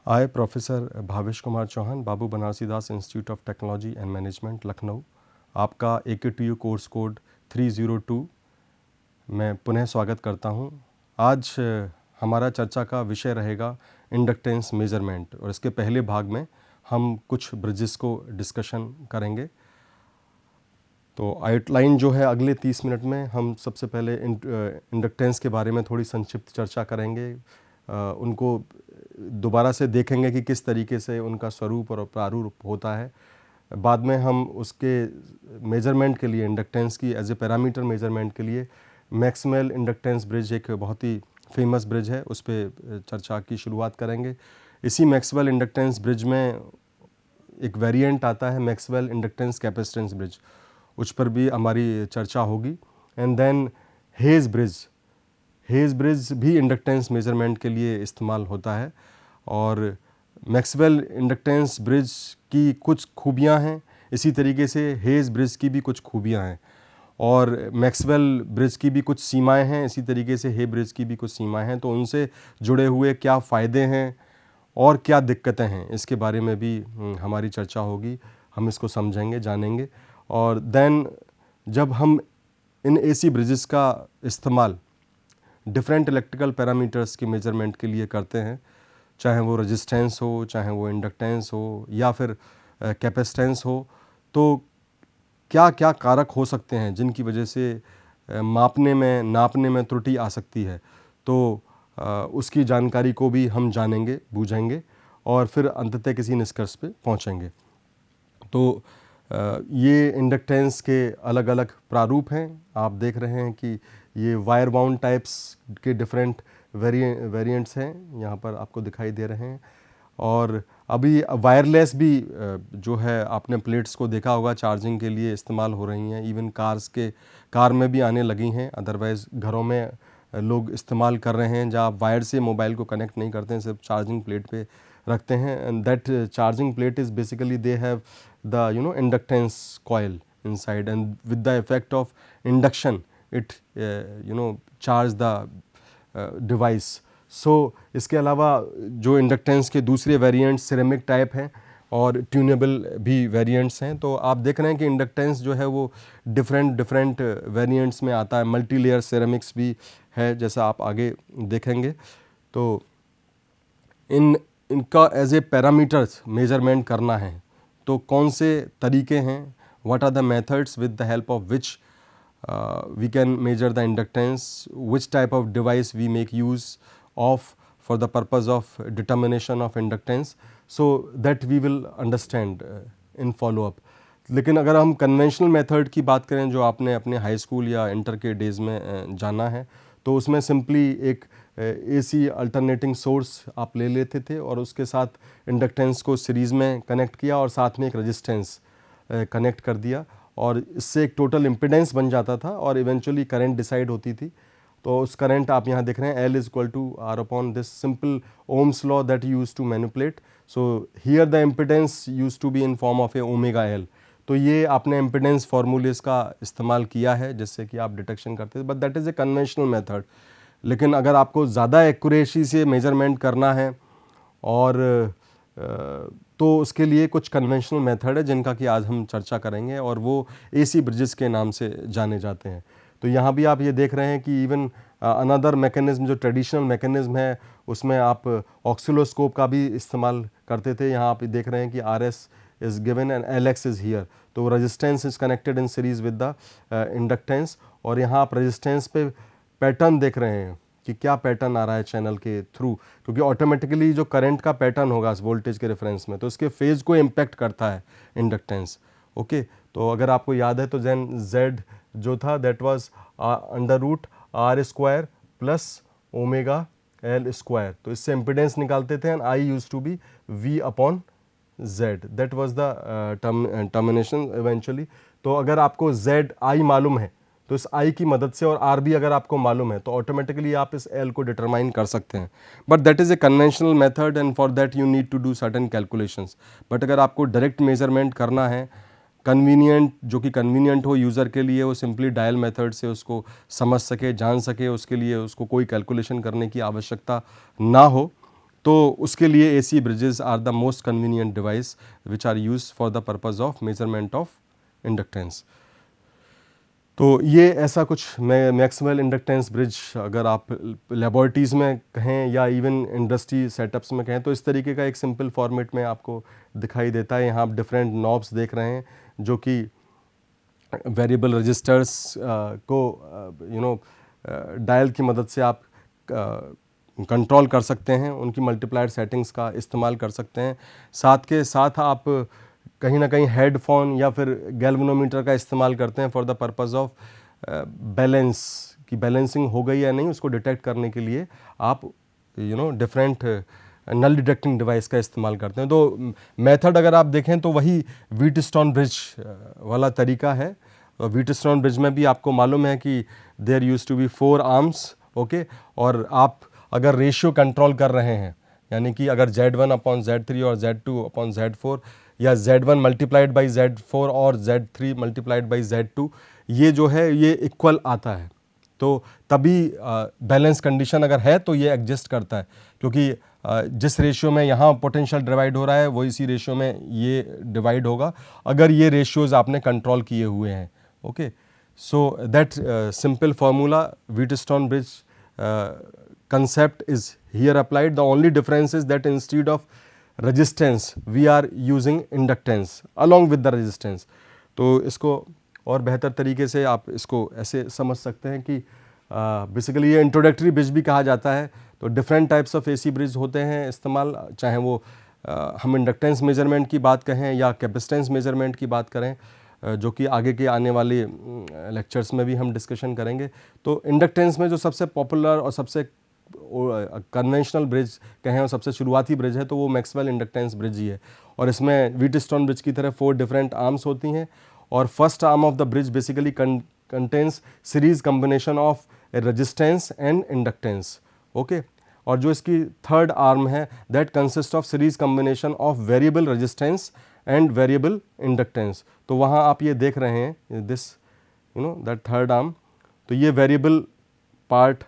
I, professor Bhavesh Kumar Chauhan, Babu Banarasi Das institute of technology and management, Lucknow, आपका AKTU course code 302 में पुनः स्वागत करता हूं। आज हमारा चर्चा का विषय रहेगा इंडक्टेंस मेजरमेंट, और इसके पहले भाग में हम कुछ ब्रिजेस को डिस्कशन करेंगे। तो आउटलाइन जो है, अगले 30 मिनट में हम सबसे पहले इंडक्टेंस के बारे में थोड़ी संक्षिप्त चर्चा करेंगे, उनको दोबारा से देखेंगे कि किस तरीके से उनका स्वरूप और प्रारूप होता है। बाद में हम उसके मेजरमेंट के लिए, इंडक्टेंस की एज ए पैरामीटर मेजरमेंट के लिए मैक्सवेल इंडक्टेंस ब्रिज, एक बहुत ही फेमस ब्रिज है, उस पर चर्चा की शुरुआत करेंगे। इसी मैक्सवेल इंडक्टेंस ब्रिज में एक वेरिएंट आता है, मैक्सवेल इंडक्टेंस कैपेसिटेंस ब्रिज, उस पर भी हमारी चर्चा होगी। एंड देन हेज़ ब्रिज भी इंडक्टेंस मेजरमेंट के लिए इस्तेमाल होता है, और मैक्सवेल इंडक्टेंस ब्रिज की कुछ खूबियां हैं, इसी तरीके से हेज़ ब्रिज की भी कुछ खूबियां हैं, और मैक्सवेल ब्रिज की भी कुछ सीमाएं हैं, इसी तरीके से हे ब्रिज की भी कुछ सीमाएं हैं। तो उनसे जुड़े हुए क्या फ़ायदे हैं और क्या दिक्कतें हैं, इसके बारे में भी हमारी चर्चा होगी। हम इसको समझेंगे, जानेंगे। और देन जब हम इन AC ब्रिजेस का इस्तेमाल डिफरेंट इलेक्ट्रिकल पैरामीटर्स की मेजरमेंट के लिए करते हैं, चाहे वो रेजिस्टेंस हो, चाहे वो इंडक्टेंस हो, या फिर कैपेसिटेंस हो, तो क्या क्या कारक हो सकते हैं जिनकी वजह से नापने में त्रुटि आ सकती है। तो उसकी जानकारी को भी हम जानेंगे, बूझेंगे, और फिर अंततः किसी निष्कर्ष पे पहुंचेंगे। तो ये इंडक्टेंस के अलग अलग प्रारूप हैं। आप देख रहे हैं कि ये वायर बाउंड टाइप्स के डिफरेंट वेरिएंट्स हैं, यहाँ पर आपको दिखाई दे रहे हैं। और अभी वायरलेस भी जो है, आपने प्लेट्स को देखा होगा, चार्जिंग के लिए इस्तेमाल हो रही हैं। इवन कार में भी आने लगी हैं। अदरवाइज़ घरों में लोग इस्तेमाल कर रहे हैं, जहाँ आप वायर से मोबाइल को कनेक्ट नहीं करते हैं, सिर्फ चार्जिंग प्लेट पे रखते हैं। And that charging plate is basically they have the inductance coil inside, and with the effect of induction it charge the device. So इसके अलावा जो इंडक्टेंस के दूसरे वेरिएंट्स सिरेमिक टाइप हैं और ट्यूनेबल भी वेरिएंट्स हैं। तो आप देख रहे हैं कि इंडक्टेंस जो है वो डिफरेंट वेरिएंट्स में आता है। मल्टी लेयर सिरेमिक्स भी है, जैसा आप आगे देखेंगे। तो इनका एज ए पैरामीटर्स मेजरमेंट करना है, तो कौन से तरीके हैं, what are the methods with the help of which we can measure the inductance, which type of device we make use of for the purpose of determination of inductance, so that we will understand in follow up. लेकिन अगर हम conventional method की बात करें, जो आपने अपने high school या इंटर के डेज़ में जाना है, तो उसमें सिंपली एक AC अल्टरनेटिंग सोर्स आप ले लेते थे और उसके साथ इंडक्टेंस को सीरीज़ में कनेक्ट किया और साथ में एक रेजिस्टेंस कनेक्ट कर दिया, और इससे एक टोटल इम्पिडेंस बन जाता था और इवेंचुअली करंट डिसाइड होती थी। तो उस करंट आप यहाँ देख रहे हैं, L is to R upon this simple Ohm's law that use to manipulate. So here the impedance use to be in form of a omega L। तो ये आपने इम्पिडेंस फार्मूलेस का इस्तेमाल किया है जिससे कि आप डिटेक्शन करते थे, but that is a conventional method. लेकिन अगर आपको ज़्यादा एक्यूरेसी से मेजरमेंट करना है, और तो उसके लिए कुछ कन्वेंशनल मेथड है जिनका कि आज हम चर्चा करेंगे, और वो AC ब्रिजेस के नाम से जाने जाते हैं। तो यहाँ भी आप ये देख रहे हैं कि इवन अनदर मैकेनिज्म, जो ट्रेडिशनल मैकेनिज्म है, उसमें आप ऑक्सिलोस्कोप का भी इस्तेमाल करते थे। यहाँ आप देख रहे हैं कि RS is given and LX is here. तो resistance is connected in series with the inductance, और यहाँ आप रेजिस्टेंस पे पैटर्न देख रहे हैं कि क्या पैटर्न आ रहा है चैनल के थ्रू, क्योंकि ऑटोमेटिकली जो करंट का पैटर्न होगा वोल्टेज के रेफरेंस में, तो इसके फेज़ को इम्पैक्ट करता है इंडक्टेंस। ओके, तो अगर आपको याद है तो देन Z जो था that was √R² plus omega L²। तो इससे इम्पिडेंस निकालते थे, and I use to be V upon Z। That was the termination eventually. तो अगर आपको ZI मालूम है तो इस I की मदद से, और R भी अगर आपको मालूम है, तो ऑटोमेटिकली आप इस L को डिटरमाइन कर सकते हैं। But that is a conventional method, and for that you need to do certain calculations. But अगर आपको डायरेक्ट मेजरमेंट करना है, जो कि कन्वीनियंट हो यूज़र के लिए, वो सिंपली डायल मेथड से उसको समझ सके, जान सके, उसके लिए उसको कोई कैलकुलेशन करने की आवश्यकता ना हो, तो उसके लिए AC bridges are the most convenient device which are use for the purpose of measurement of inductance. तो ये ऐसा कुछ मैक्सवेल इंडक्टेंस ब्रिज अगर आप लेबॉरेटरीज़ में कहें या इवन इंडस्ट्री सेटअप्स में कहें तो इस तरीके का एक सिंपल फॉर्मेट में आपको दिखाई देता है। यहाँ आप डिफरेंट नॉब्स देख रहे हैं जो कि वेरिएबल रजिस्टर्स को डायल की मदद से आप कंट्रोल कर सकते हैं, उनकी मल्टीप्लायर सेटिंग्स का इस्तेमाल कर सकते हैं। साथ के साथ आप कहीं ना कहीं हेडफोन या फिर गैल्वेनोमीटर का इस्तेमाल करते हैं for the purpose of balance, की बैलेंसिंग हो गई या नहीं उसको डिटेक्ट करने के लिए आप डिफरेंट नल डिटेक्टिंग डिवाइस का इस्तेमाल करते हैं। तो मेथड अगर आप देखें तो वही व्हीटस्टोन ब्रिज वाला तरीका है। व्हीटस्टोन ब्रिज में भी आपको मालूम है कि there use to be 4 arms, okay, और आप अगर रेशियो कंट्रोल कर रहे हैं, यानी कि अगर Z1 अपॉन Z3 और Z2 अपॉन Z4 या Z1 मल्टीप्लाइड बाई Z4 और Z3 मल्टीप्लाइड बाई Z2, ये जो है ये इक्वल आता है, तो तभी बैलेंस कंडीशन अगर है तो ये एग्जिस्ट करता है, क्योंकि जिस रेशियो में यहाँ पोटेंशियल डिवाइड हो रहा है वो इसी रेशियो में ये डिवाइड होगा अगर ये रेशियोज आपने कंट्रोल किए हुए हैं। Okay, so that simple formula Wheatstone bridge concept is here applied. The only difference is that instead of resistance we are using inductance along with the resistance. तो इसको और बेहतर तरीके से आप इसको ऐसे समझ सकते हैं कि बेसिकली ये इंट्रोडक्टरी ब्रिज भी कहा जाता है। तो different types of AC bridge होते हैं इस्तेमाल, चाहे वो हम इंडक्टेंस मेजरमेंट की बात कहें या कैपेसिटेंस मेजरमेंट की बात करें, जो कि आगे के आने वाले लेक्चर्स में भी हम डिस्कशन करेंगे। तो इंडक्टेंस में जो सबसे पॉपुलर और सबसे कन्वेंशनल ब्रिज कहें और सबसे शुरुआती ब्रिज है तो वो मैक्सवेल इंडक्टेंस ब्रिज ही है, और इसमें व्हीटस्टोन ब्रिज की तरह 4 डिफरेंट आर्म्स होती हैं, और first arm of the bridge basically contains series combination of resistance and inductance, okay, और जो इसकी थर्ड आर्म है that consist of series combination of variable resistance and variable inductance. तो वहाँ आप ये देख रहे हैं दिस दैट थर्ड आर्म, तो ये वेरिएबल पार्ट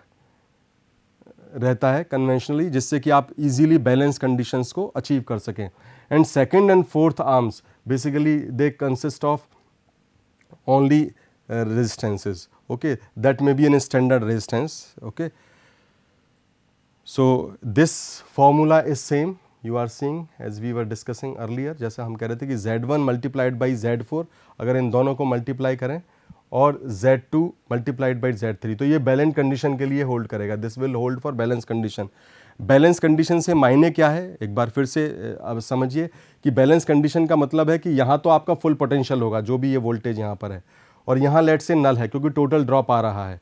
रहता है कन्वेंशनली, जिससे कि आप इजीली बैलेंस कंडीशंस को अचीव कर सकें। And second and fourth arms basically they consist of only resistances, okay, that may be an standard resistance, okay. So this formula is same you are seeing as we were discussing earlier. जैसा हम कह रहे थे कि Z1 multiplied by Z4, अगर इन दोनों को multiply करें, और Z2 मल्टीप्लाइड बाई Z3, तो ये बैलेंस कंडीशन के लिए होल्ड करेगा। This will hold for balance condition. Balance condition से मायने क्या है, एक बार फिर से अब समझिए कि बैलेंस कंडीशन का मतलब है कि यहाँ तो आपका फुल पोटेंशियल होगा जो भी ये वोल्टेज यहाँ पर है, और यहाँ लेट से नल है क्योंकि टोटल ड्रॉप आ रहा है।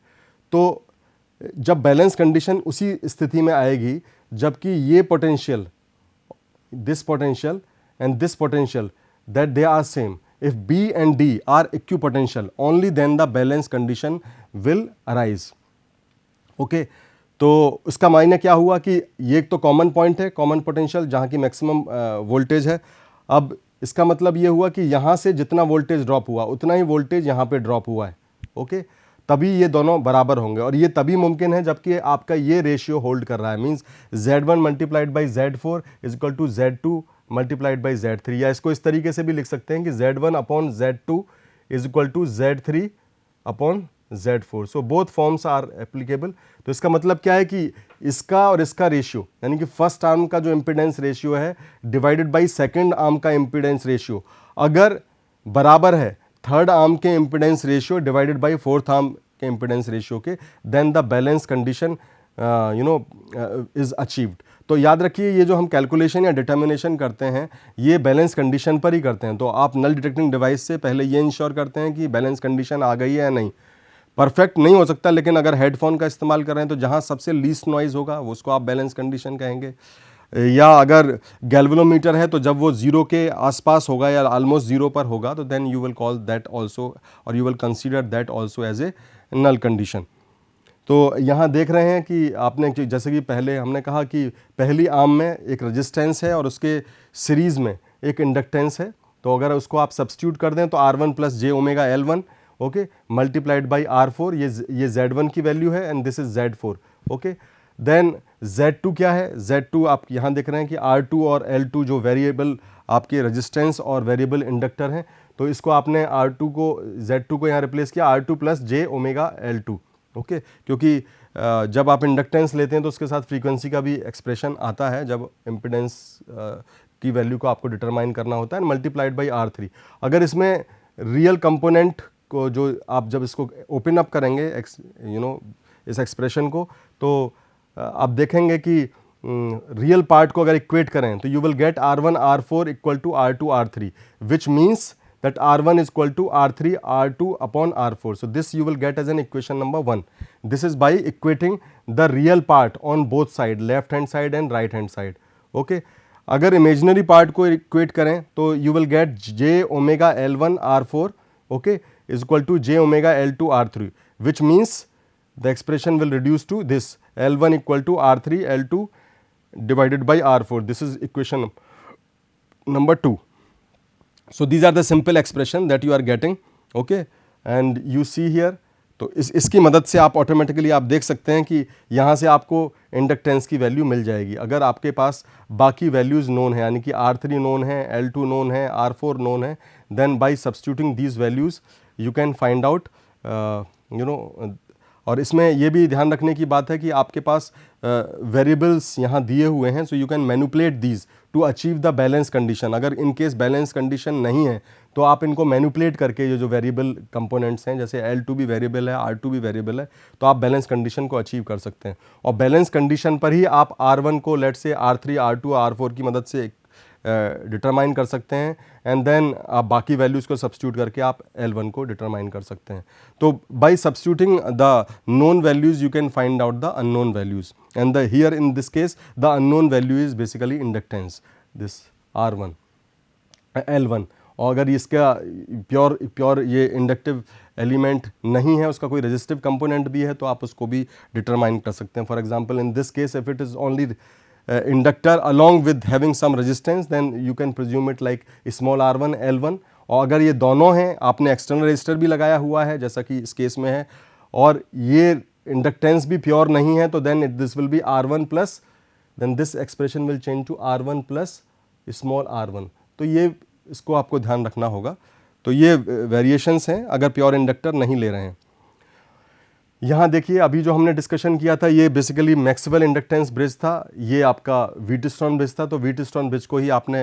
तो जब बैलेंस कंडीशन उसी स्थिति में आएगी जबकि ये potential, this potential and this potential, that they are same. If B and D are equipotential, only then the balance condition will arise. Okay, तो उसका मायने क्या हुआ कि ये एक तो कॉमन पॉइंट है, कॉमन पोटेंशियल जहाँ की मैक्सिमम वोल्टेज है। अब इसका मतलब ये हुआ कि यहाँ से जितना वोल्टेज ड्रॉप हुआ उतना ही वोल्टेज यहाँ पे ड्रॉप हुआ है, ओके, तभी ये दोनों बराबर होंगे, और ये तभी मुमकिन है जबकि आपका ये रेशियो होल्ड कर रहा है। Means Z1 multiplied by Z4 is equal to Z2 multiplied by Z3, या इसको इस तरीके से भी लिख सकते हैं कि Z1 upon Z2 is equal to Z3 upon Z4। So both forms are applicable. तो इसका मतलब क्या है कि इसका और इसका रेशियो, यानी कि फर्स्ट आर्म का जो इम्पीडेंस रेशियो है डिवाइडेड बाई सेकेंड आर्म का इम्पीडेंस रेशियो अगर बराबर है थर्ड आर्म के impedance ratio divided by fourth arm के इम्पीडेंस रेशियो के, then the balance condition is achieved. तो याद रखिए ये जो हम कैलकुलेशन या डिटर्मिनेशन करते हैं ये बैलेंस कंडीशन पर ही करते हैं। तो आप नल डिटेक्टिंग डिवाइस से पहले ये इंश्योर करते हैं कि बैलेंस कंडीशन आ गई है या नहीं। परफेक्ट नहीं हो सकता, लेकिन अगर हेडफोन का इस्तेमाल कर रहे हैं तो जहाँ सबसे लीस्ट नॉइज़ होगा उसको आप बैलेंस कंडीशन कहेंगे, या अगर गैल्वेनोमीटर है तो जब वो ज़ीरो के आसपास होगा या ऑलमोस्ट ज़ीरो पर होगा तो then you will call that also, और you will consider that also as a null condition. तो यहाँ देख रहे हैं कि आपने जैसे कि पहले हमने कहा कि पहली आर्म में एक रेजिस्टेंस है और उसके सीरीज़ में एक इंडक्टेंस है। तो अगर उसको आप सब्स्टिट्यूट कर दें तो R1 plus j omega L1, okay, multiplied by R4, ये Z1 की वैल्यू है and this is Z4, okay. Then Z2 क्या है, Z2 आप यहाँ देख रहे हैं कि R2 और L2 जो वेरिएबल आपके रेजिस्टेंस और वेरिएबल इंडक्टर हैं, तो इसको आपने R2 को Z2 को यहाँ रिप्लेस किया R2 plus J omega L2, okay. क्योंकि जब आप इंडक्टेंस लेते हैं तो उसके साथ फ्रीक्वेंसी का भी एक्सप्रेशन आता है जब इम्पिडेंस की वैल्यू को आपको डिटरमाइन करना होता है, मल्टीप्लाइड बाई R3। अगर इसमें रियल कंपोनेंट को जो आप जब इसको ओपन अप करेंगे इस एक्सप्रेशन को, तो आप देखेंगे कि रियल पार्ट को अगर इक्वेट करें तो you will get R1 R4 equal to R2 R3, which means that R1 is equal to R3 R2 upon R4. So this you will get as an equation number 1. This is by equating the real part on both side, left hand side and right hand side. Okay. अगर imaginary part को equate करें तो you will get J omega L1 R4, okay, is equal to J omega L2 R3, which means the expression will reduce to this L1 equal to R3 L2 divided by R4. This is equation number 2. So these are the simple expression that you are getting, okay, and you see here. तो इसकी मदद से आप automatically आप देख सकते हैं कि यहाँ से आपको इंडक्टेंस की वैल्यू मिल जाएगी अगर आपके पास बाकी वैल्यूज़ नोन है, यानी कि R3 नोन है, L2 नोन है, R4 नोन है, then by substituting these values you can find out और इसमें यह भी ध्यान रखने की बात है कि आपके पास वेरिएबल्स यहाँ दिए हुए हैं, so you can manipulate these two achieve the balance condition. अगर इन केस बैलेंस कंडीशन नहीं है तो आप इनको मैनिपुलेट करके ये जो वेरिएबल कंपोनेंट्स हैं, जैसे L2 भी वेरिएबल है, R2 भी वेरिएबल है, तो आप बैलेंस कंडीशन को अचीव कर सकते हैं। और बैलेंस कंडीशन पर ही आप R1 को लेट से R3 R2 R4 की मदद से डिटरमाइन कर सकते हैं, एंड देन आप बाकी वैल्यूज़ को सब्स्टिट्यूट करके आप L1 को डिटरमाइन कर सकते हैं। तो bye substituting the known values you can find out the unknown values, and the here in this case the unknown value is basically inductance, this R1 L1। और अगर इसका प्योर ये इंडक्टिव एलिमेंट नहीं है, उसका कोई रेजिस्टिव कंपोनेंट भी है, तो आप उसको भी डिटरमाइन कर सकते हैं। For example in this case if it is only inductor along with having some resistance, then you can presume it like small r1 L1। और अगर ये दोनों हैं, आपने एक्सटर्नल रेजिस्टर भी लगाया हुआ है जैसा कि इस केस में है, और ये इंडक्टेंस भी प्योर नहीं है, तो then this will be R1 plus, then this expression will change to R1 plus small r1। तो ये इसको आपको ध्यान रखना होगा। तो ये वेरिएशंस हैं अगर प्योर इंडक्टर नहीं ले रहे हैं। यहाँ देखिए अभी जो हमने डिस्कशन किया था ये बेसिकली मैक्सवेल इंडक्टेंस ब्रिज था, ये आपका व्हीटस्टोन ब्रिज था। तो व्हीटस्टोन ब्रिज को ही आपने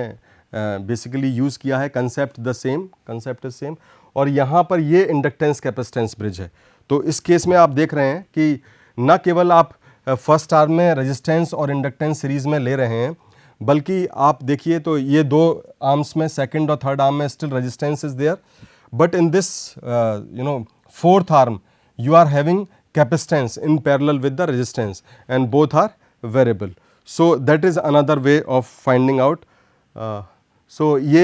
बेसिकली यूज़ किया है, कंसेप्ट इज सेम। और यहाँ पर ये इंडक्टेंस कैपेसिटेंस ब्रिज है। तो इस केस में आप देख रहे हैं कि न केवल आप फर्स्ट आर्म में रेजिस्टेंस और इंडक्टेंस सीरीज़ में ले रहे हैं, बल्कि आप देखिए तो ये दो आर्म्स में, सेकेंड और थर्ड आर्म में still resistance is there, but in this fourth arm you are having capacitance in parallel with the resistance and both are variable. So that is another way of finding out. So ये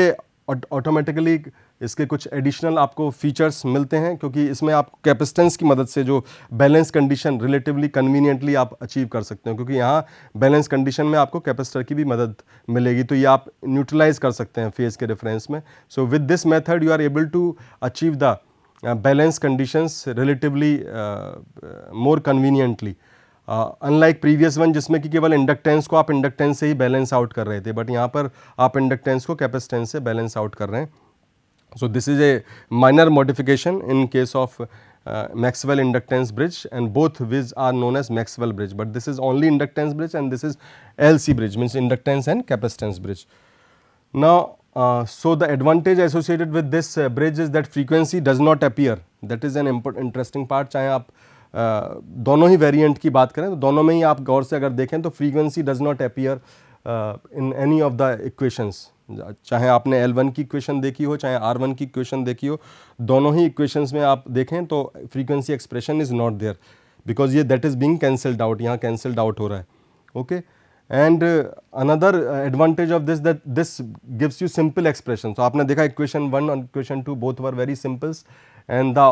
automatically इसके कुछ additional आपको features मिलते हैं, क्योंकि इसमें आप capacitance की मदद से जो बैलेंस कंडीशन रिलेटिवली कन्वीनियंटली आप अचीव कर सकते हैं, क्योंकि यहाँ बैलेंस कंडीशन में आपको कैपेसिटर की भी मदद मिलेगी, तो ये आप न्यूट्रलाइज कर सकते हैं फेज के डिफरेंस में। So with this method you are able to achieve the balance conditions relatively more conveniently, unlike previous one जिसमें कि केवल इंडक्टेंस को आप इंडक्टेंस से ही बैलेंस आउट कर रहे थे, बट यहाँ पर आप इंडक्टेंस को कैपेसिटेंस से बैलेंस आउट कर रहे हैं। So this is A minor modification in case of Maxwell inductance bridge, and both which are known as Maxwell bridge, but this is only inductance bridge and this is LC bridge, means inductance and capacitance bridge. Now so the advantage associated with this bridge is that frequency does not appear. That is an interesting part. चाहे आप दोनों ही variant की बात करें तो दोनों में ही आप गौर से अगर देखें तो frequency does not appear in any of the equations. चाहे आपने L1 की इक्वेशन देखी हो, चाहे R1 की इक्वेशन देखी हो, दोनों ही इक्वेशंस में आप देखें तो frequency expression is not there, because ये that is being cancelled out, यहाँ cancelled out हो रहा है, okay. And another advantage of this, that this gives you simple expression. So आपने देखा equation 1 and equation 2 both were very simples, and the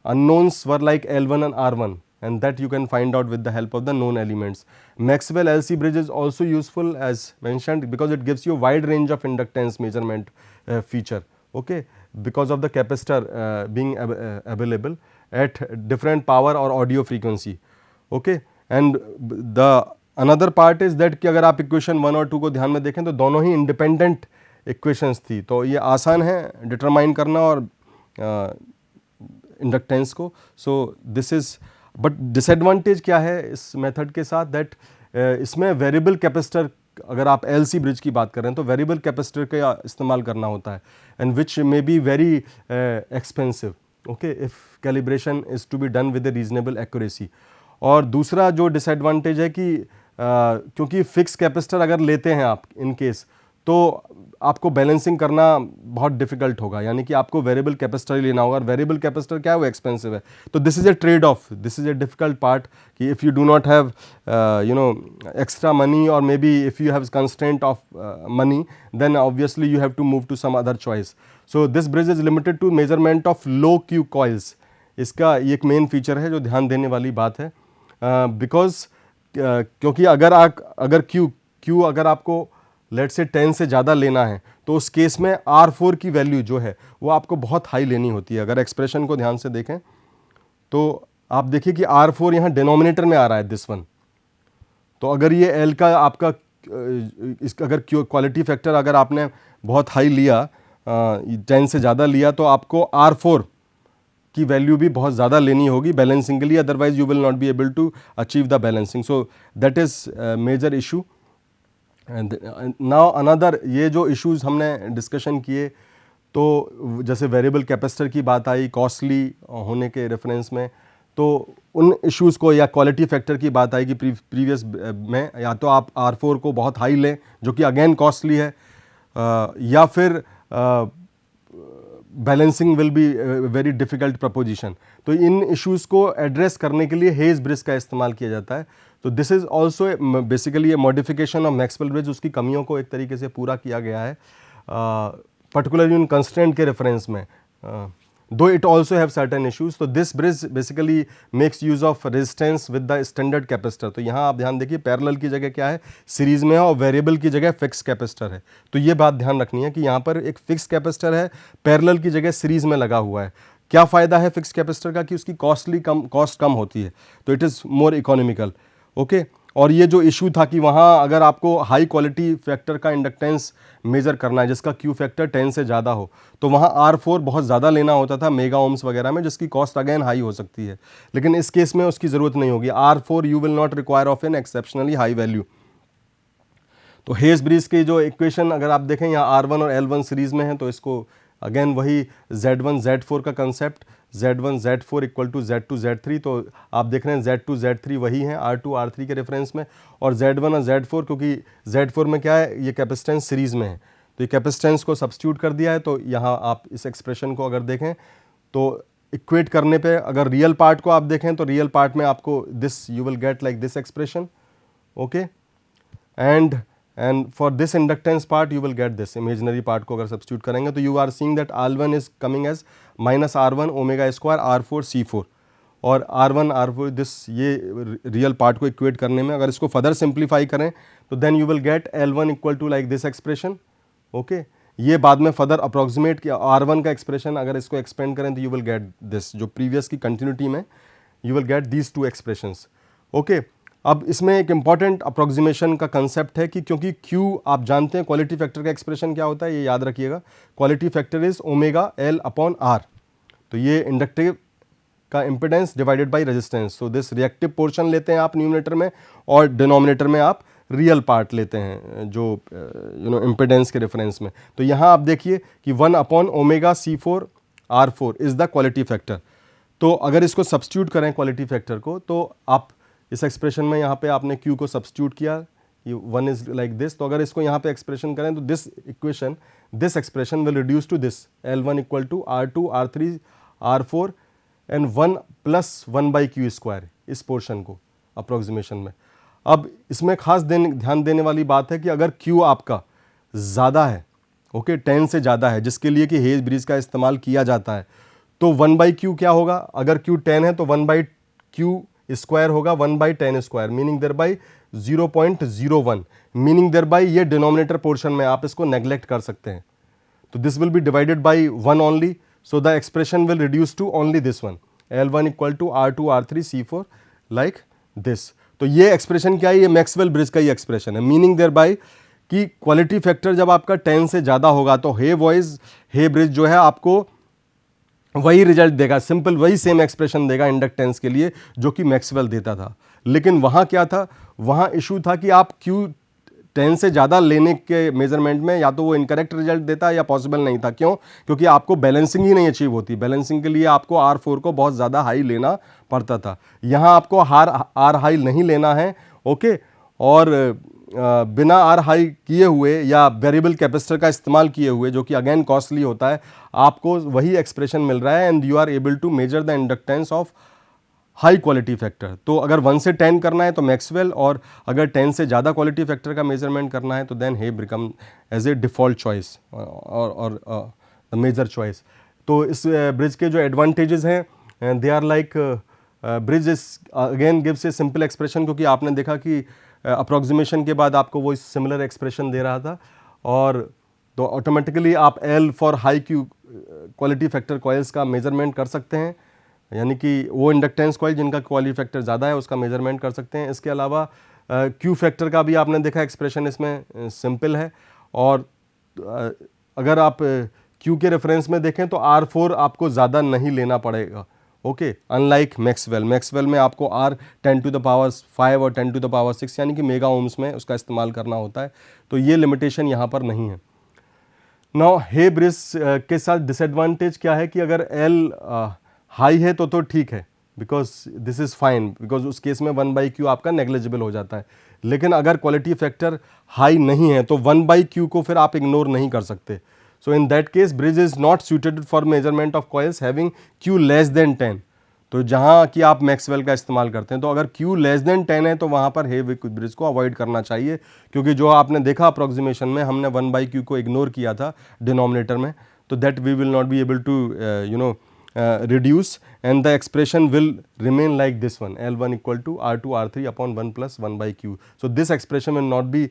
unknowns were like L1 and R1, and that you can find out with the help of the known elements. Maxwell LC bridge is also useful as mentioned because it gives you a wide range of inductance measurement feature, okay, because of the capacitor being available at different power or audio frequency, okay. And the another part is that कि अगर आप equation 1 और 2 को ध्यान में देखें तो दोनों ही इंडिपेंडेंट इक्वेशंस थी, तो ये आसान है डिटरमाइन करना और इंडक्टेंस को. So this is, but disadvantage क्या है इस मेथड के साथ, दैट इसमें वेरिएबल कैपेसिटर, अगर आप एलसी ब्रिज की बात कर रहे हैं तो वेरिएबल कैपेसिटर का इस्तेमाल करना होता है, and which may be very expensive, okay, if calibration is to be done with a reasonable accuracy. और दूसरा जो डिसएडवांटेज है कि क्योंकि फिक्स कैपेसिटर अगर लेते हैं आप इन केस, तो आपको बैलेंसिंग करना बहुत डिफिकल्ट होगा, यानी कि आपको वेरिएबल कैपेसिटर ही लेना होगा, और वेरिएबल कैपेसिटर क्या है, वो एक्सपेंसिव है. तो this is a trade off, this is a difficult part कि if you do not have extra money, और maybe if you have constraint of money, then obviously you have to move to some other choice. So this bridge is limited to measurement of low Q coils. इसका ये एक main feature है जो ध्यान देने वाली बात है, बिकॉज क्योंकि अगर क्यू अगर आपको लेट से 10 से ज़्यादा लेना है, तो उस केस में R4 की वैल्यू जो है वो आपको बहुत हाई लेनी होती है. अगर एक्सप्रेशन को ध्यान से देखें तो आप देखिए कि R4 यहाँ डिनोमिनेटर में आ रहा है, दिस वन. तो अगर ये L का आपका इसका अगर क्वालिटी फैक्टर अगर आपने बहुत हाई लिया, 10 से ज़्यादा लिया, तो आपको R4 की वैल्यू भी बहुत ज़्यादा लेनी होगी बैलेंसिंग के लिए, otherwise you will not be able to achieve the balancing. So that is major issue. Now another, ये जो इश्यूज हमने डिस्कशन किए, तो जैसे वेरिएबल कैपेसिटर की बात आई कॉस्टली होने के रेफरेंस में, तो उन इश्यूज़ को, या क्वालिटी फैक्टर की बात आई कि प्रीवियस में या तो आप R4 को बहुत हाई लें जो कि अगेन कॉस्टली है, या फिर balancing will be very difficult preposition. तो इन इश्यूज़ को एड्रेस करने के लिए हेज ब्रिज का इस्तेमाल किया जाता है. तो this is also basically A modification of Maxwell bridge. उसकी कमियों को एक तरीके से पूरा किया गया है, पर्टिकुलरली उन कंस्ट्रेंट के रेफरेंस में, though it also have certain issues. तो this bridge basically makes use of resistance with the standard capacitor. तो यहाँ आप ध्यान देखिए, पैरेलल की जगह क्या है, सीरीज में है, और वेरिएबल की जगह फिक्स कैपेसिटर है. तो ये बात ध्यान रखनी है कि यहाँ पर एक फिक्स कैपेसिटर है, पैरेलल की जगह सीरीज में लगा हुआ है. क्या फ़ायदा है फिक्स कैपेसिटर का कि उसकी कॉस्ट कम होती है, तो it is more economical, okay. और ये जो इशू था कि वहाँ अगर आपको हाई क्वालिटी फैक्टर का इंडक्टेंस मेज़र करना है जिसका क्यू फैक्टर 10 से ज़्यादा हो, तो वहाँ R4 बहुत ज़्यादा लेना होता था मेगा ओम्स वगैरह में, जिसकी कॉस्ट अगेन हाई हो सकती है. लेकिन इस केस में उसकी ज़रूरत नहीं होगी. R4 you will not require of an exceptionally high value. तो हेज ब्रिज की जो इक्वेशन अगर आप देखें, यहाँ R1 और L1 सीरीज़ में है, तो इसको अगेन वही Z1 Z4 का concept, Z1 Z4 equal to Z2 Z3. तो आप देख रहे हैं Z2 Z3 वही हैं R2 R3 के रेफरेंस में, और Z1 और Z4, क्योंकि Z4 में क्या है, ये कैपेसिटेंस सीरीज़ में है, तो ये कैपेसिटेंस को सब्स्टिट्यूट कर दिया है. तो यहाँ आप इस एक्सप्रेशन को अगर देखें तो इक्वेट करने पे अगर रियल पार्ट को आप देखें, तो रियल पार्ट में आपको this you will get like this expression, okay. And for this inductance part you will get this imaginary part को अगर सब्स्टिट्यूट करेंगे, तो you are seeing that R1 is coming as -R1 omega square R4 C4, और R1 R4 this, ये real part को equate करने में अगर इसको फर्दर सिंप्लीफाई करें, तो then you will get L1 equal to like this expression, okay. ये बाद में फर्दर अप्रॉक्सीमेट किया R1 का एक्सप्रेशन, अगर इसको एक्सपेंड करें तो यू विल गेट दिस, जो प्रीवियस की कंटिन्यूटी में you will get these two expressions, okay. अब इसमें एक इंपॉर्टेंट अप्रॉक्सीमेशन का कंसेप्ट है कि क्योंकि Q आप जानते हैं क्वालिटी फैक्टर का एक्सप्रेशन क्या होता है, ये याद रखिएगा. Quality factor is omega L upon R. तो ये इंडक्टिव का impedance divided by resistance. So this reactive portion लेते हैं आप न्यूमरेटर में, और डिनोमिनेटर में आप रियल पार्ट लेते हैं जो इम्पिडेंस के रेफरेंस में. तो यहाँ आप देखिए कि 1 upon omega C4 R4 is the quality factor. तो अगर इसको सब्स्टिट्यूट करें क्वालिटी फैक्टर को, तो आप इस एक्सप्रेशन में यहाँ पे आपने Q को सब्स्टिट्यूट किया, ये 1 इज लाइक दिस. तो अगर इसको यहाँ पे एक्सप्रेशन करें, तो this equation, this expression will reduce to this L1 equal to R2 R3 R4 and 1 plus 1 by Q square, इस पोर्शन को अप्रोक्सीमेशन में. अब इसमें खास ध्यान देने वाली बात है कि अगर Q आपका ज़्यादा है, ओके, 10 से ज़्यादा है, जिसके लिए कि हेज ब्रिज का इस्तेमाल किया जाता है, तो 1 बाई क्यू क्या होगा, अगर Q 10 है तो 1 बाई क्यू स्क्वायर होगा 1 by 10 square, meaning thereby 0.01, meaning thereby ये डिनोमिनेटर पोर्शन में आप इसको नेग्लेक्ट कर सकते हैं. तो this will be divided by 1 only, so the expression will reduce to only this one, L1 equal to R2 R3 C4 like this. तो ये एक्सप्रेशन क्या है, ये मैक्सवेल ब्रिज का ही एक्सप्रेशन है, मीनिंग देयर बाय कि क्वालिटी फैक्टर जब आपका 10 से ज़्यादा होगा तो हे वॉइस हे ब्रिज जो है आपको वही रिजल्ट देगा, सिंपल वही सेम एक्सप्रेशन देगा इंडक्टेंस के लिए जो कि मैक्सवेल देता था। लेकिन वहाँ क्या था, वहाँ इशू था कि आप क्यू 10 से ज़्यादा लेने के मेजरमेंट में या तो वो इनकरेक्ट रिजल्ट देता या पॉसिबल नहीं था। क्यों? क्योंकि आपको बैलेंसिंग ही नहीं अचीव होती। बैलेंसिंग के लिए आपको R4 को बहुत ज़्यादा हाई लेना पड़ता था। यहाँ आपको R हाई नहीं लेना है, ओके, और बिना R हाई किए हुए या वेरिएबल कैपेसिटर का इस्तेमाल किए हुए, जो कि अगेन कॉस्टली होता है, आपको वही एक्सप्रेशन मिल रहा है and you are able to measure the inductance of high quality factor. तो अगर 1 से 10 करना है तो मैक्सवेल, और अगर 10 से ज़्यादा क्वालिटी फैक्टर का मेजरमेंट करना है तो then he become as a default choice और द मेजर चॉइस। तो इस ब्रिज के जो एडवांटेजेस हैं, they are like bridge is again gives a simple expression, क्योंकि आपने देखा कि अप्रॉक्सीमेशन के बाद आपको वो सिमिलर एक्सप्रेशन दे रहा था, और तो ऑटोमेटिकली आप L for high Q quality factor coils का मेजरमेंट कर सकते हैं, यानी कि वो इंडक्टेंस कॉइल जिनका क्वालिटी फैक्टर ज़्यादा है उसका मेजरमेंट कर सकते हैं। इसके अलावा क्यू फैक्टर का भी आपने देखा एक्सप्रेशन इसमें सिंपल है, और अगर आप क्यू के रेफरेंस में देखें तो R4 आपको ज़्यादा नहीं लेना पड़ेगा, ओके, अनलाइक मैक्सवेल। मैक्सवेल में आपको R 10 टू द पावर 5 और 10 टू द पावर 6 यानी कि मेगा ओम्स में उसका इस्तेमाल करना होता है, तो ये लिमिटेशन यहाँ पर नहीं है। नाउ हे ब्रिज के साथ डिसएडवांटेज क्या है कि अगर L हाई है तो ठीक है, because this is fine, because उस केस में 1/Q आपका नेग्लिजिबल हो जाता है। लेकिन अगर क्वालिटी फैक्टर हाई नहीं है तो 1/Q को फिर आप इग्नोर नहीं कर सकते। So in that case bridge is not suited for measurement of coils having Q less than 10। तो जहाँ कि आप मैक्सवेल का इस्तेमाल करते हैं, तो अगर Q लेस देन 10 है तो वहाँ पर हे ब्रिज को अवॉइड करना चाहिए, क्योंकि जो आपने देखा अप्रॉक्सीमेशन में हमने 1/Q को इग्नोर किया था डिनोमिनेटर में, तो that we will not be able to reduce, and the expression will remain like this one, L1 equal to R2 R3 upon 1 plus 1/Q. So this expression will not be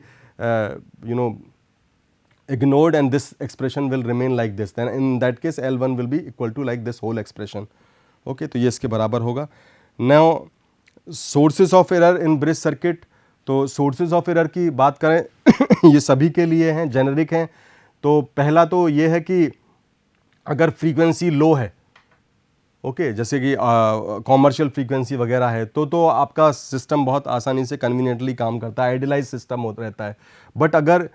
ignored, and this expression will remain like this. Then in that case L1 will be equal to like this whole expression. Okay, तो ये इसके बराबर होगा। Now sources of error in bridge circuit, तो sources of error की बात करें ये सभी के लिए हैं, जेनरिक हैं। तो पहला तो ये है कि अगर फ्रीक्वेंसी लो है, ओके, जैसे कि कॉमर्शियल फ्रीक्वेंसी वगैरह है, तो आपका सिस्टम बहुत आसानी से कन्वीनियंटली काम करता है, आइडियलाइज सिस्टम होता रहता है। बट अगर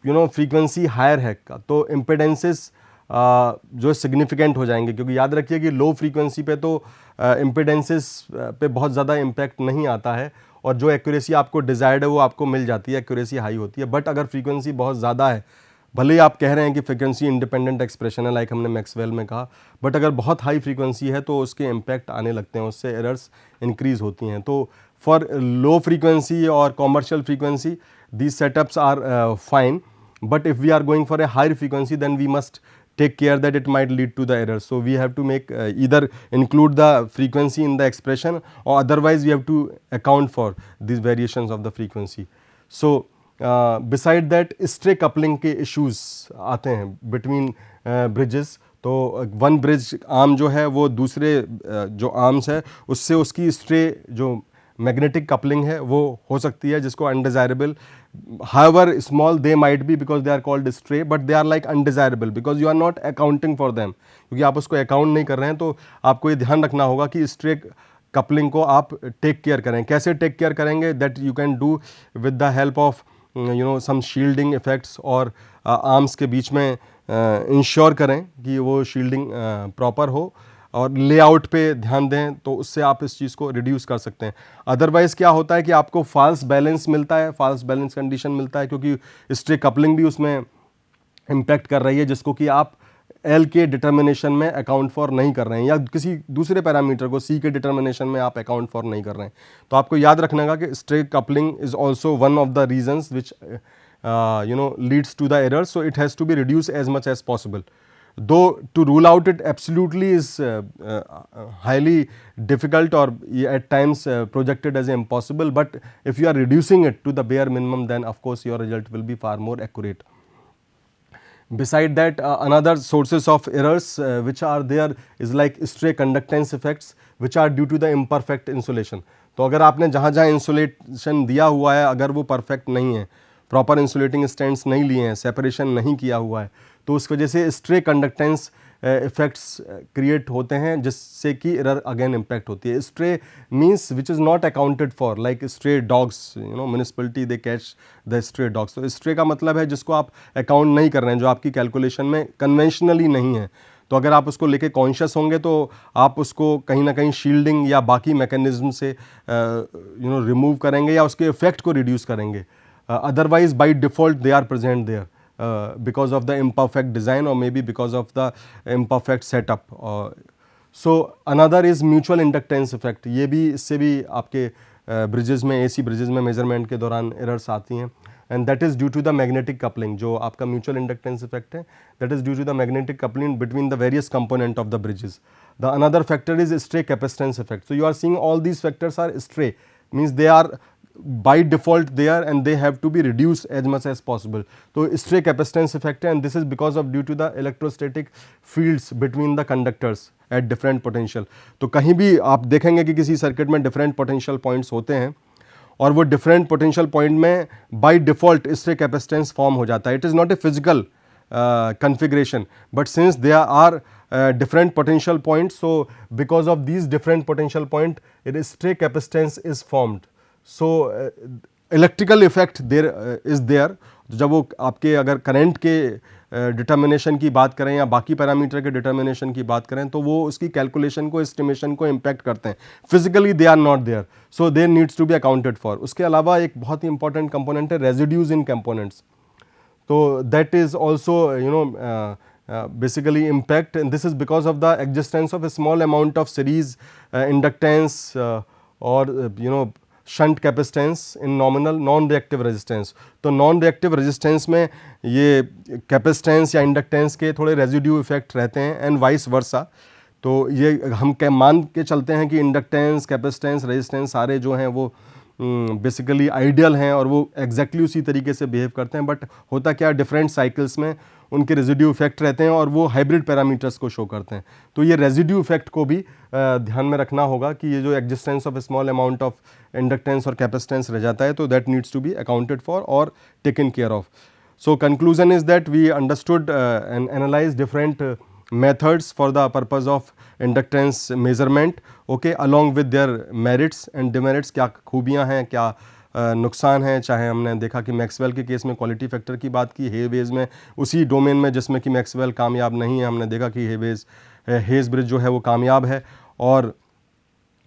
फ्रीक्वेंसी हायर है तो इम्पिडेंसेस जो सिग्निफिकेंट हो जाएंगे, क्योंकि याद रखिए कि लो फ्रीक्वेंसी पे तो इम्पिडेंसेस पे बहुत ज़्यादा इम्पैक्ट नहीं आता है, और जो एक्यूरेसी आपको डिज़ायर्ड है वो आपको मिल जाती है, एक्यूरेसी हाई होती है। बट अगर फ्रीक्वेंसी बहुत ज़्यादा है, भले ही आप कह रहे हैं कि फ्रीक्वेंसी इंडिपेंडेंट एक्सप्रेशन है लाइक हमने मैक्सवेल में कहा, बट अगर बहुत हाई फ्रीक्वेंसी है तो उसके इम्पैक्ट आने लगते हैं, उससे एरर्स इंक्रीज होती हैं। तो फॉर लो फ्रीक्वेंसी और commercial frequency these setups are fine, but if we are going for a higher frequency then we must take care that it might lead to the error. So we have to make either include the frequency in the expression, or otherwise we have to account for these variations of the frequency. So beside that stray coupling के issues आते हैं between bridges। तो one bridge arm जो है वो दूसरे जो arms है उससे उसकी stray जो मैग्नेटिक कपलिंग है वो हो सकती है, जिसको undesirable, however small they might be because they are called stray, but they are like undesirable because you are not accounting for them। क्योंकि आप उसको अकाउंट नहीं कर रहे हैं, तो आपको ये ध्यान रखना होगा कि स्ट्रे कपलिंग को आप टेक केयर करें। कैसे टेक केयर करेंगे? That you can do with the help of some shielding effects, और आर्म्स के बीच में इंश्योर करें कि वो शील्डिंग प्रॉपर हो, और लेआउट पे ध्यान दें, तो उससे आप इस चीज़ को रिड्यूस कर सकते हैं। अदरवाइज़ क्या होता है कि आपको फॉल्स बैलेंस मिलता है, फॉल्स बैलेंस कंडीशन मिलता है, क्योंकि स्ट्रे कपलिंग भी उसमें इम्पैक्ट कर रही है, जिसको कि आप एल के डिटर्मिनेशन में अकाउंट फॉर नहीं कर रहे हैं, या किसी दूसरे पैरामीटर को सी के डिटर्मिनेशन में आप अकाउंट फॉर नहीं कर रहे हैं। तो आपको याद रखना होगा कि stray coupling is also one of the reasons which leads to the error, so it has to be reduce as much as possible. Though to rule out it absolutely is highly difficult, or at times projected as impossible, but if you are reducing it to the bare minimum, then of course your result will be far more accurate. Beside that, another sources of errors which are there is like stray conductance effects, which are due to the imperfect insulation. तो अगर आपने जहाँ जहाँ insulation दिया हुआ है अगर वो परफेक्ट नहीं है, प्रॉपर इंसुलेटिंग स्टैंड्स नहीं लिए हैं, सेपरेशन नहीं किया हुआ है, तो उस वजह से स्ट्रे कंडक्टेंस इफेक्ट्स क्रिएट होते हैं जिससे कि एरर अगेन इम्पैक्ट होती है. Stray means which is not accounted for, like stray dogs, municipality they catch the stray dogs. तो स्ट्रे का मतलब है जिसको आप अकाउंट नहीं कर रहे हैं, जो आपकी कैलकुलेशन में कन्वेंशनली नहीं है. तो अगर आप उसको लेके कॉन्शियस होंगे तो आप उसको कहीं ना कहीं शील्डिंग या बाकी मैकेनिज्म से रिमूव करेंगे या उसके इफेक्ट को रिड्यूस करेंगे. Otherwise by default they are present there because of the imperfect design or maybe because of the imperfect setup. So another is mutual inductance effect. ये भी इससे भी आपके ब्रिजेस में, AC ब्रिजेस में मेजरमेंट के दौरान एरर्स आती हैं, and that is due to the magnetic coupling. जो आपका म्यूचुअल इंडक्टेंस इफेक्ट है, that is due to the magnetic coupling between the various component of the bridges. The another factor is stray capacitance effect. So you are seeing all these factors are stray, means they are by default there and they have to be reduced as much as possible. तो stray capacitance effect है, and this is because of due to the electrostatic fields between the conductors at different potential. तो कहीं भी आप देखेंगे कि किसी circuit में different potential points होते हैं और वो different potential point में by default stray capacitance form हो जाता है. It is not a physical configuration, but since there are different potential points, so because of these different potential point, it is stray capacitance is formed. So electrical effect there is there. जब वो आपके अगर current के determination की बात करें या बाकी पैरामीटर के डिटर्मिनेशन की बात करें तो वो उसकी कैलकुलेशन को, एस्टिमेशन को इम्पैक्ट करते हैं. Physically they are not there, so there needs to be accounted for. उसके अलावा एक बहुत ही इंपॉर्टेंट कंपोनेंट है रेजिड्यूज इन कंपोनेंट्स. तो that is also basically impact, and this is because of the existence of a small amount of series inductance or shunt capacitance in nominal non reactive resistance. तो non reactive resistance में ये capacitance या inductance के थोड़े residue effect रहते हैं and vice versa. तो ये हम मान के चलते हैं कि इंडक्टेंस, कैपेसिटेंस, रेजिस्टेंस सारे जो हैं वो बेसिकली आइडियल हैं और वो एग्जैक्टली उसी तरीके से बिहेव करते हैं. बट होता क्या, डिफरेंट साइकिल्स में उनके रेजिड्यू इफेक्ट रहते हैं और वो हाइब्रिड पैरामीटर्स को शो करते हैं. तो ये रेजिड्यू इफेक्ट को भी ध्यान में रखना होगा कि ये जो existence of a small amount of inductance और कैपेसिटेंस रह जाता है, तो that needs to be accounted for और taken care of. So conclusion is that we understood and analyse different methods for the purpose of inductance measurement, okay, along with their merits and demerits. क्या खूबियाँ हैं, क्या नुकसान हैं. चाहे हमने देखा कि मैक्सवेल के केस में क्वालिटी फैक्टर की बात की, हेवेज में उसी डोमेन में जिसमें कि मैक्सवेल कामयाब नहीं है, हमने देखा कि हेज ब्रिज जो है वो कामयाब है, और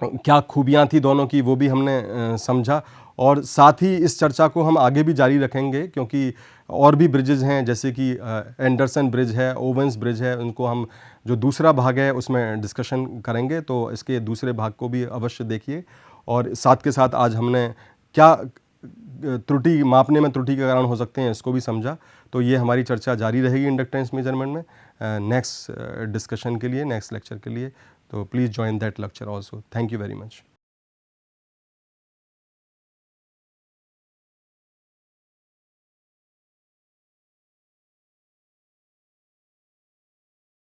क्या खूबियाँ थी दोनों की वो भी हमने समझा. और साथ ही इस चर्चा को हम आगे भी जारी रखेंगे क्योंकि और भी ब्रिजेज़ हैं, जैसे कि एंडरसन ब्रिज है, ओवेंस ब्रिज है, उनको हम जो दूसरा भाग है उसमें डिस्कशन करेंगे. तो इसके दूसरे भाग को भी अवश्य देखिए. और साथ के साथ आज हमने क्या त्रुटि, मापने में त्रुटि के कारण हो सकते हैं, इसको भी समझा. तो ये हमारी चर्चा जारी रहेगी इंडक्टेंस मेजरमेंट में नेक्स्ट डिस्कशन के लिए, नेक्स्ट लेक्चर के लिए. तो please join that lecture also. Thank you very much.